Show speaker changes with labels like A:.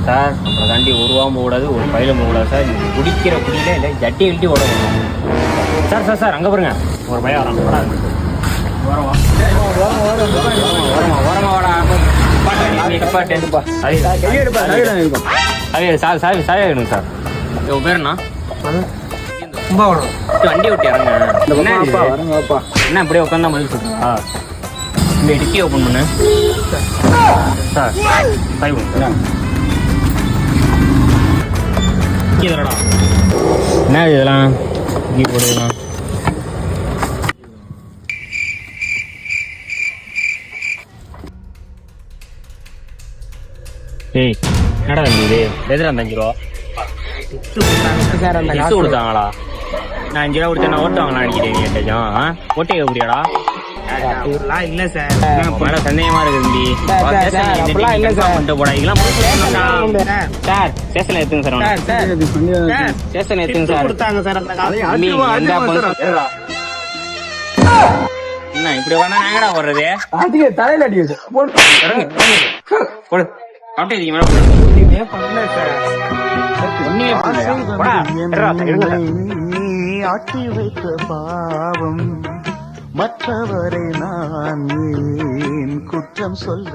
A: Sir நம்மளை தாண்டி ஒரு ரூபா போகக்கூடாது, ஒரு பயில போகக்கூடாது சார். நீங்கள் குடிக்கிற குடியில இல்லை ஜட்டி கட்டி ஓடணும் சார். சார் சார் அங்கே பாருங்க, ஒரு பையன் வரான். ஓரமா வாடா. சாவி வேணும் சார். உன் பேர் என்ன? வண்டி ஓட்டி இறங்க. என்ன அப்படியே உட்காந்தா மதில் சொல்லுங்களா? இந்த டிக்கி ஓப்பன் பண்ணு சார். சாவி பண்ணுங்க. என்ன இதெல்லாம் கீ போடுதெல்லாம்? ஏய் என்னடா தம்பி இது? எதிரா 5 ரூபா கொடுத்தாங்களா? நான் 5 ரூபா கொடுத்தா ஓட்டுவாங்களா நினைக்கிறேன். கேட்டாச்சும் ஓட்டே எப்படியாடா? இல்ல சார், சந்தேகமா இருக்கு தம்பி. போடா இதெல்லாம் சார். ஸ்டேஷன்ல எடுத்துங்க சார். ஸ்டேஷன் எடுத்துங்க சார். என்ன இப்படி வந்தா நாங்கடா வர்றது?
B: தலையில அடிக்குது.
C: ஆட்டி வைத்த பாவம் மற்றவரை நான் ஏன் குற்றம் சொல்ல?